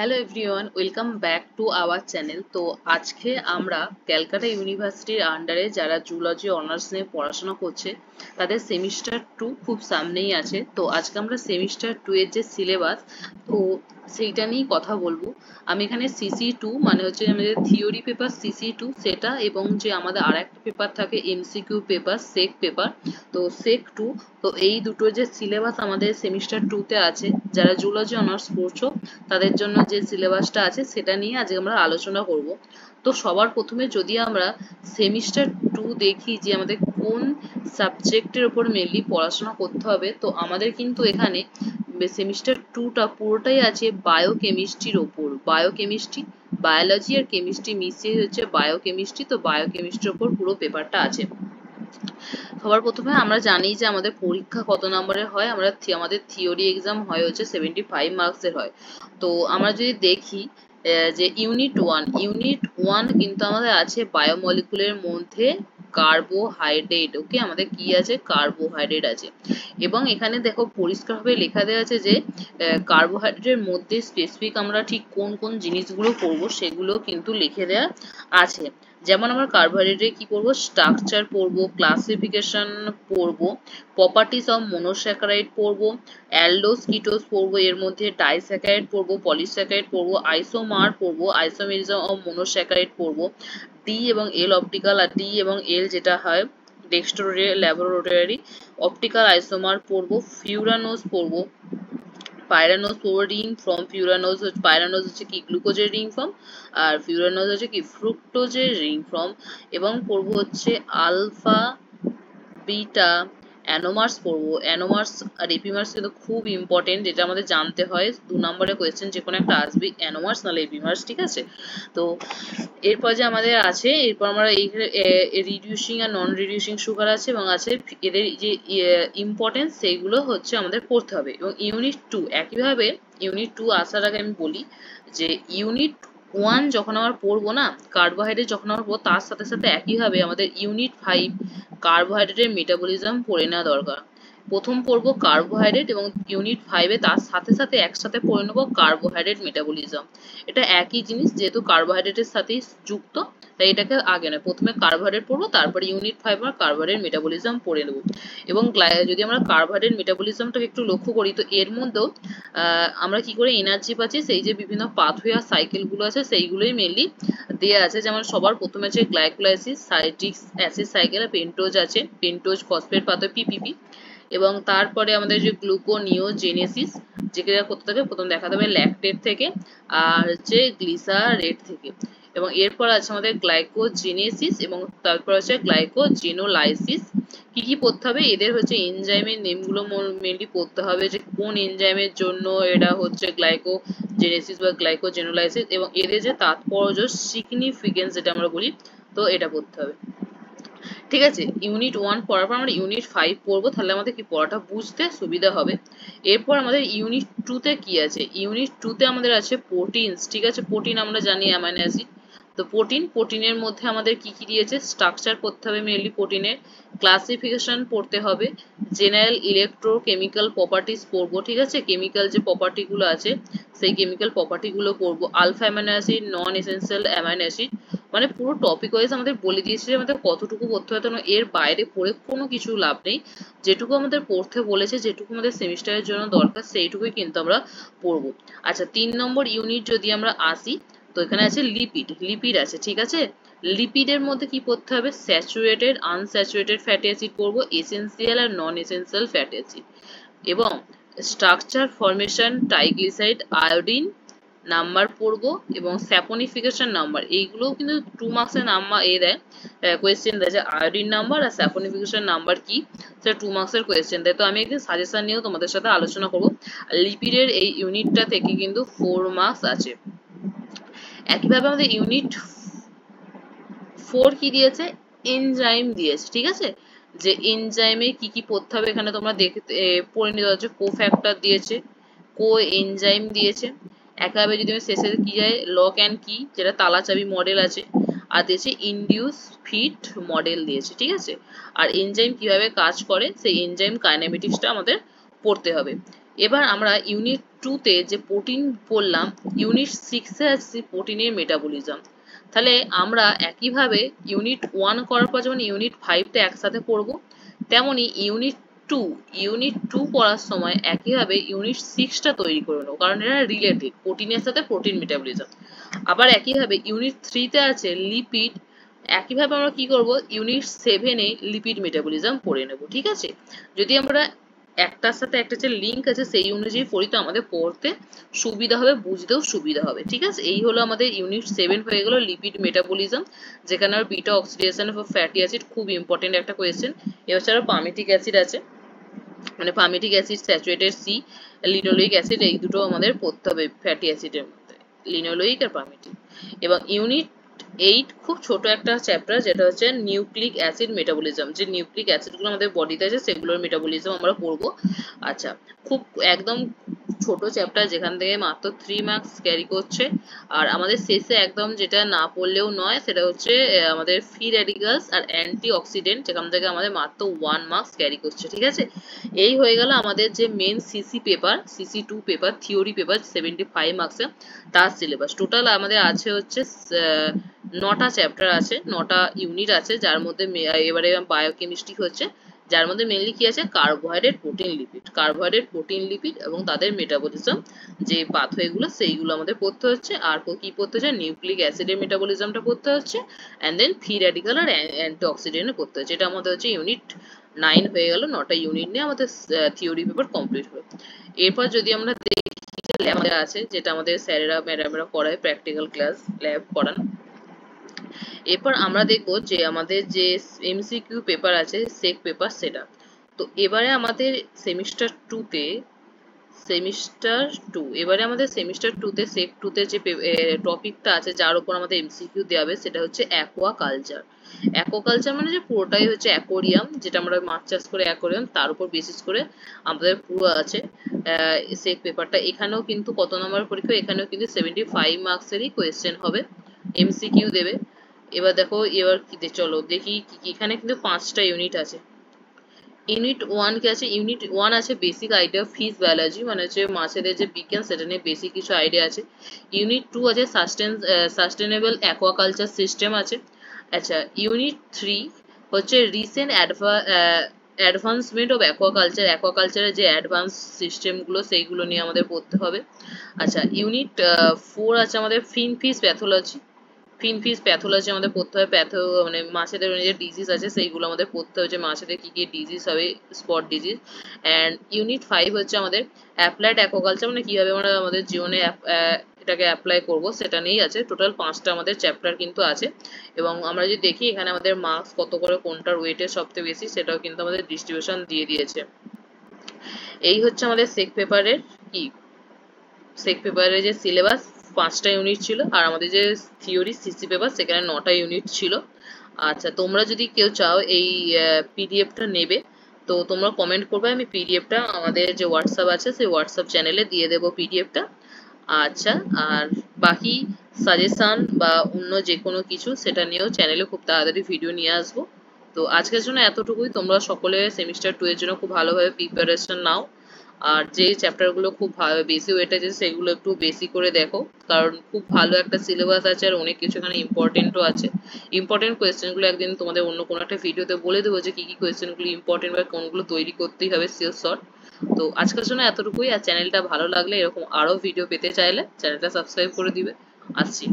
Hello everyone, welcome back to our channel. তো আজকে আমরা ক্যালকাটা ইউনিভার্সিটির আন্ডারে যারা জুলজি অনার্স নিয়ে পড়াশোনা করছে তাদের সেমিস্টার 2 খুব সামনেই আছে। তো আজকে আমরা সেমিস্টার 2 এর যে সিলেবাস তো সেইটা নিয়েই কথা বলবো। আমি এখানে CC2 মানে হচ্ছে আমাদের থিওরি পেপার CC2 সেটা, এবং যে আমাদের আর একটা পেপার থাকে MCQ পেপার সেক পেপার, তো সেক 2। তো এই দুটো যে সিলেবাস আমাদের সেমিস্টার 2 তে আছে, যারা জুলজি অনার্স পড়ছো তাদের জন্য যে সিলেবাসটা আছে সেটা নিয়ে আজকে আমরা আলোচনা করব। তো সবার প্রথমে যদি আমরা সেমিস্টার 2 দেখি যে আমাদের কোন সাবজেক্টের উপর মেনলি পড়াশোনা করতে হবে, তো আমাদের কিন্তু এখানে সেমিস্টার 2টা পুরোটাই আছে বায়োকেমিস্ট্রির ওপর। বায়োকেমিস্ট্রি, বায়োলজি আর কেমিস্ট্রি মিশিয়ে হচ্ছে বায়োকেমিস্ট্রি। তো বায়োকেমিস্ট্রির ওপর পুরো পেপারটা আছে। সবার প্রথমে আমরা জানি যে আমাদের পরীক্ষা কত নম্বরের হয়। আমাদের থিওরি এক্সাম হয় হচ্ছে 75 মার্কসের হয়। তো আমরা যদি দেখি যে ইউনিট ওয়ান কিন্তু আমাদের আছে বায়োমলিকুলের মধ্যে কার্বোহাইড্রেট। ওকে, আমাদের কি আছে? কার্বোহাইড্রেট আছে। এবং এখানে দেখো পরিষ্কারভাবে লেখা দেওয়া আছে যে কার্বোহাইড্রেটের মধ্যে স্পেসিফিক আমরা ঠিক কোন কোন জিনিসগুলো পড়বো সেগুলো কিন্তু লিখে দেওয়া আছে। যেমন আমরা কার্বোহাইড্রেটে কি পড়বো? স্ট্রাকচার পড়বো, ক্লাসিফিকেশন পড়বো, প্রপার্টিস অফ মনোস্যাকারাইড পড়বো, অ্যালডোস কিটোস পড়বো, এর মধ্যে ডাইস্যাকারাইড পড়বো, পলিস্যাকারাইড পড়বো, আইসোমার পড়বো, আইসোমেরিজম অফ মনোস্যাকারাইড পড়বো, ডি এবং এল অপটিক্যাল, আর ডি এবং এল যেটা হয় ডেক্সট্রো ল্যাবরেটরি অপটিক্যাল আইসোমার পড়বো, ফিউরানোজ পড়বো, পাইরানোজ পড়বো, রিং ফ্রম ফিউরানোজ। পাইরানোজ হচ্ছে কি গ্লুকোজের রিং ফ্রম, আর ফিউরানোজ হচ্ছে কি ফ্রুক্টোজের রিং ফ্রম। এবং পড়বো হচ্ছে আলফা, বিটা, অ্যানোমার্স পড়বো। অ্যানোমার্স আর এপিমার্স কিন্তু খুব ইম্পর্টেন্ট, যেটা আমাদের জানতে হয়। 2 নম্বরের কোয়েশ্চেন যে কোনো একটা আসবে, অ্যানোমার্স নাহলে এপিমার্স, ঠিক আছে? তো এরপর যে আমাদের আছে, এরপর আমরা এই রিডিউসিং আর নন রিডিউসিং সুগার আছে, এবং আছে এদের যে ইম্পর্টেন্স সেইগুলো হচ্ছে আমাদের পড়তে হবে। এবং ইউনিট 2 একইভাবে, ইউনিট 2 আসার আগে আমি বলি যে ইউনিট 1 যখন আমরা পড়বো না কার্বোহাইড্রেট, যখন আমরা পড়বো তার সাথে সাথে একইভাবে আমাদের ইউনিট 5 কার্বোহাইড্রেটের মেটাবলিজম পড়ে নেওয়া দরকার। প্রথম পড়বো কার্বোহাইড্রেট, এবং ইউনিট 5 এ তার সাথে সাথে একসাথে পড়ে নেবো কার্বোহাইড্রেট মেটাবলিজম। এটা একই জিনিস, যেহেতু কার্বোহাইড্রেটের সাথেই যুক্ত, তাই এটাকে আগে নয়, প্রথমে কার্বোহাইড্রেট পড়বো, তারপরে ইউনিট 5 আমরা কার্বোহাইড্রেট মেটাবলিজম পড়ে নেবো। এবং যদি আমরা কার্বোহাইড্রেট মেটাবলিজমটাকে একটু লক্ষ্য করি, তো এর মধ্যেও আমরা কি করে এনার্জি পাচ্ছি, সেই যে বিভিন্ন পাথওয়ে আর সাইকেল গুলো আছে সেইগুলোই মেনলি দেয়া আছে। যেমন সবার প্রথমে আছে glycolysis, citric acid cycle, pentose আছে, পেন্টোজ ফসফেট পাথওয়ে PPP। এবং তারপরে আমাদের যে গ্লুকোনিওজেনেসিস, যেটা করতে থাকে প্রথম দেখাতে হবে ল্যাকটেট থেকে, আর হচ্ছে গ্লিসারেট থেকে। এবং এরপর আছে আমাদের গ্লাইকোজেনেসিস, এবং তারপর আছে গ্লাইকোজেনোলাইসিস। কি কি পড়তে হবে? এদের হচ্ছে এনজাইমের নেমগুলো মেনলি পড়তে হবে, যে কোন এনজাইমের জন্য এটা হচ্ছে গ্লাইকোজেনেসিস বা গ্লাইকোজেনোলাইসিস, এবং এদের যে তাৎপর্য সিগনিফিকেন্স যেটা আমরা বলি, তো এটা পড়তে হবে। ঠিক আছে, ইউনিট 1 পড়ার পর আমরা ইউনিট 5 পড়বো, তাহলে আমাদের কি পড়াটা বুঝতে সুবিধা হবে। এরপর আমাদের ইউনিট 2 তে কি আছে? ইউনিট 2 তে আমাদের আছে প্রোটিনস। ঠিক আছে, প্রোটিন আমরা জানি অ্যামাইনো অ্যাসিড। তো প্রোটিনের মধ্যে আমাদের কি কি দিয়েছে? স্ট্রাকচার পড়তে হবে মেনলি প্রোটিনের, ক্লাসিফিকেশন পড়তে হবে, জেনারেল ইলেকট্রোকেমিক্যাল প্রপার্টিজ পড়বো। ঠিক আছে, কেমিক্যাল যে প্রপার্টি গুলো আছে সেই কেমিক্যাল প্রপার্টি গুলো পড়বো, আলফা অ্যামাইনো অ্যাসিড, নন এসেন্সিয়াল অ্যামাইনো অ্যাসিড। মানে পুরো টপিক ওয়াইজ আমাদের বলে দিয়েছে যে আমাদের কতটুকু পড়তে হয়, এর বাইরে পড়ে কোনো কিছু লাভ নেই। যেটুকু আমাদের পড়তে বলেছে, যেটুকু আমাদের সেমিস্টারের জন্য দরকার, সেইটুকুই কিন্তু আমরা পড়বো। আচ্ছা, 3 নম্বর ইউনিট যদি আমরা আসি, তো এখানে আছে লিপিড আছে। ঠিক আছে, লিপিডের মধ্যে কি পড়তে হবে? স্যাচুরেটেড, আনস্যাচুরেটেড ফ্যাটি অ্যাসিড পড়বো, এসেন্সিয়াল আর নন এসেন্সিয়াল ফ্যাটি অ্যাসিড। এবং structure, formation, triglyceride, iodine number পড়বো, এবং স্যাপনিফিকেশন নাম্বার, এইগুলোও কিন্তু 2 মার্কসের নাম্বার দেয়, কোয়েশ্চেন দেয় যে আয়োডিন নাম্বার আর স্যাপনিফিকেশন নাম্বার কি, সেটা 2 মার্কসের কোয়েশ্চেন দেয়। তো আমি একদিন সাজেশন নিয়েও তোমাদের সাথে আলোচনা করবো। লিপিডের এই ইউনিটটা থেকে কিন্তু 4 মার্কস আছে। একইভাবে আমাদের ইউনিট 4 কি দিয়েছে? এনজাইম দিয়েছে। ঠিক আছে, যে এনজাইমে কি কি পড়তে হবে এখানে তোমরা দেখতে পড়ে নিতে পারছো। কোফ্যাক্টর দিয়েছে, কো এনজাইম দিয়েছে। একইভাবে যদি আমি শেষে কি যায়, লক অ্যান্ড কি, যেটা তালা চাবি মডেল আছে, আর দিয়েছে ইনডিউস ফিট মডেল দিয়েছে। ঠিক আছে, আর এনজাইম কিভাবে কাজ করে সেই এনজাইম কাইনেমেটিক্সটা আমাদের পড়তে হবে। এবার আমরা ইউনিট 2 তে যে প্রোটিন পড়লাম, ইউনিট 6 এ আসছি প্রোটিনের মেটাবলিজম। তাহলে আমরা একইভাবে ইউনিট 1 করার পর যেমন ইউনিট 5 টা একসাথে পড়বো, তেমনি ইউনিট 2 পড়ার সময় একইভাবে ইউনিট 6 টা তৈরি করে নেবো, কারণ এরা রিলেটেড, প্রোটিনের সাথে প্রোটিন মেটাবলিজম। আবার একইভাবে ইউনিট 3 তে আছে লিপিড, একইভাবে আমরা কি করব, ইউনিট 7 এ লিপিড মেটাবলিজম পড়ে নেব। ঠিক আছে, যদি আমরা একটার সাথে একটা যে লিঙ্ক আছে সেই অনুযায়ী পড়ি তো আমাদের পড়তে সুবিধা হবে, বুঝতেও সুবিধা হবে। ঠিক আছে, এই হলো আমাদের ইউনিট 7 হয়ে গেল লিপিড মেটাবলিজম, যেখানে আর beta oxidation of fatty acid খুব ইম্পর্টেন্ট একটা কোয়েশ্চেন। এছাড়াও পামিটিক অ্যাসিড আছে, মানে palmitic acid, saturated C, linoleic acid, এই দুটো আমাদের পড়তে হবে ফ্যাটি অ্যাসিডের মধ্যে, লিনোলিক আর পামিটিক। এবং ইউনিট 8 খুব ছোট একটা চ্যাপ্টার, যেটা হচ্ছে নিউক্লিক অ্যাসিড মেটাবলিজম, যে নিউক্লিক অ্যাসিডগুলো আমাদের বডিতে আছে সেগুলোর মেটাবলিজম আমরা পড়বো। আচ্ছা, খুব একদম ছোট চ্যাপ্টার, যেখান থেকে মাত্র 3 মার্কস ক্যারি করছে। আর আমাদের শেষে একদম যেটা না পড়লেও নয়, সেটা হচ্ছে আমাদের ফ্রি র্যাডিক্যালস আর অ্যান্টি অক্সিডেন্ট, যেখান থেকে আমাদের মাত্র 1 মার্কস ক্যারি করছে। ঠিক আছে, এই হয়ে গেল আমাদের যে main CC paper, CC 2 paper, theory paper 75 মার্কসে, তার সিলেবাস টোটাল আমাদের আছে হচ্ছে 9টা চ্যাপ্টার আছে, 9টা ইউনিট আছে, যার মধ্যে এবারে বায়োকেমিস্ট্রি হচ্ছে, যার মধ্যে মেনলি কি আছে, carbohydrate, protein, lipid, carbohydrate, protein, lipid এবং তাদের মেটাবলিজম, যে পাথওয়েগুলো সেইগুলো আমাদের পড়তে হচ্ছে। আর কি পড়তে হচ্ছে, নিউক্লিক অ্যাসিডের মেটাবলিজমটা পড়তে হচ্ছে, অ্যান্ড দেন ফ্রি র্যাডিক্যাল আর অ্যান্টিঅক্সিডেন্ট পড়তে হচ্ছে। এটা আমাদের হচ্ছে ইউনিট 9 হয়ে গেল। 9টা ইউনিট নিয়ে আমাদের থিওরি পেপার কমপ্লিট হলো। এরপর যদি আমরা দেখি ল্যাব আছে, যেটা আমাদের স্যারেরা ম্যাডামরা করায়, প্র্যাকটিক্যাল ক্লাস ল্যাব করান। এরপর আমরা দেখব যে আমাদের যে এমসিকিউ পেপার আছে, সেক পেপার, সেটা তো এবারে আমাদের সেমিস্টার 2 তে, এবারে আমাদের সেমিস্টার 2 তে সেক 2 তে যে টপিকটা আছে যার উপর আমাদের এমসিকিউ দেওয়া হবে, সেটা হচ্ছে অ্যাকোয়া কালচার। অ্যাকোয়া কালচার মানে যে পুরোটাই হচ্ছে অ্যাকোরিয়াম, যেটা আমরা মাছ চাষ করে অ্যাকোরিয়াম, তার উপর বেসিস করে আমাদের পুরো আছে সেক পেপারটা। এখানেও কিন্তু কত নম্বর পরীক্ষা, এখানেও কিন্তু 75 মার্কসেরই কোয়েশ্চেন হবে, এমসিকিউ দেবে। এবার দেখো, এবার চলো দেখি এখানে কিন্তু 5টা ইউনিট আছে। ইউনিট 1 কি আছে, ইউনিট 1 আছে বেসিক আইডিয়া ফিশ বায়োলজি, মানে হচ্ছে মাছেদের যে বিজ্ঞান সেটা নিয়ে বেসিক কিছু আইডিয়া আছে। ইউনিট 2 আছে সাস্টেনেবল অ্যাকোয়াকালচার সিস্টেম আছে। আচ্ছা, ইউনিট 3 হচ্ছে রিসেন্ট অ্যাডভান্সমেন্ট অফ অ্যাকোয়াকালচার, অ্যাকোয়াকালচারের যে অ্যাডভান্স সিস্টেমগুলো সেইগুলো নিয়ে আমাদের পড়তে হবে। আচ্ছা, ইউনিট 4 আছে আমাদের ফিশ প্যাথোলজি, ফিশ প্যাথোলজি আমাদের পড়তে হবে, মানে মাছেদের যে ডিজিজ আছে সেইগুলো আমাদের পড়তে হবে, যে মাছেদের কি কি ডিজিজ হবে, স্পট ডিজিজ। অ্যান্ড ইউনিট 5 হচ্ছে আমাদের অ্যাপ্লাইড অ্যাকোয়াকালচার, মানে কিভাবে আমরা আমাদের জীবনে এটাকে অ্যাপ্লাই করব সেটা নিয়েই আছে। টোটাল 5টা আমাদের চ্যাপ্টার কিন্তু আছে। এবং আমরা যদি দেখি এখানে আমাদের মার্কস কত করে, কোনটার ওয়েটেজ সবথেকে বেশি, সেটাও কিন্তু আমাদের ডিস্ট্রিবিউশন দিয়ে দিয়েছে। এই হচ্ছে আমাদের সেক পেপারের কি, সেক পেপারের যে সিলেবাস, 5টা ইউনিট ছিল, আর আমাদের যে থিওরি সিসি পেপার সেখানে 9টা ইউনিট ছিল। আচ্ছা, তোমরা যদি কেউ চাও এই পিডিএফটা নেবে, তো তোমরা কমেন্ট করবে, আমি পিডিএফটা আমাদের যে হোয়াটসঅ্যাপ আছে সেই হোয়াটসঅ্যাপ চ্যানেলে দিয়ে দেবো পিডিএফটা। আচ্ছা, আর বাকি সাজেশন বা অন্য যে কোনো কিছু সেটা নিয়েও চ্যানেলে খুব তাড়াতাড়ি ভিডিও নিয়ে আসবো। তো আজকের জন্য এতটুকুই। তোমরা সকলে সেমিস্টার 2 এর জন্য খুব ভালোভাবে প্রিপারেশন নাও, আর যে চ্যাপ্টারগুলো খুব ভালো বেশি ওয়েট আছে সেগুলো একটু বেশি করে দেখো, কারণ খুব ভালো একটা সিলেবাস আছে আর অনেক কিছু এখানে ইম্পর্টেন্টও আছে। ইম্পর্টেন্ট কোয়েশ্চেনগুলো একদিন তোমাদের অন্য কোনো একটা ভিডিওতে বলে দেবো যে কি কি কোয়েশ্চেনগুলো ইম্পর্টেন্ট বা কোনগুলো তৈরি করতেই হবে শিওর শর্ট। তো আজকের জন্য এতটুকুই। আর চ্যানেলটা ভালো লাগলে, এরকম আরো ভিডিও পেতে চাইলে চ্যানেলটা সাবস্ক্রাইব করে দিবে। আসছি।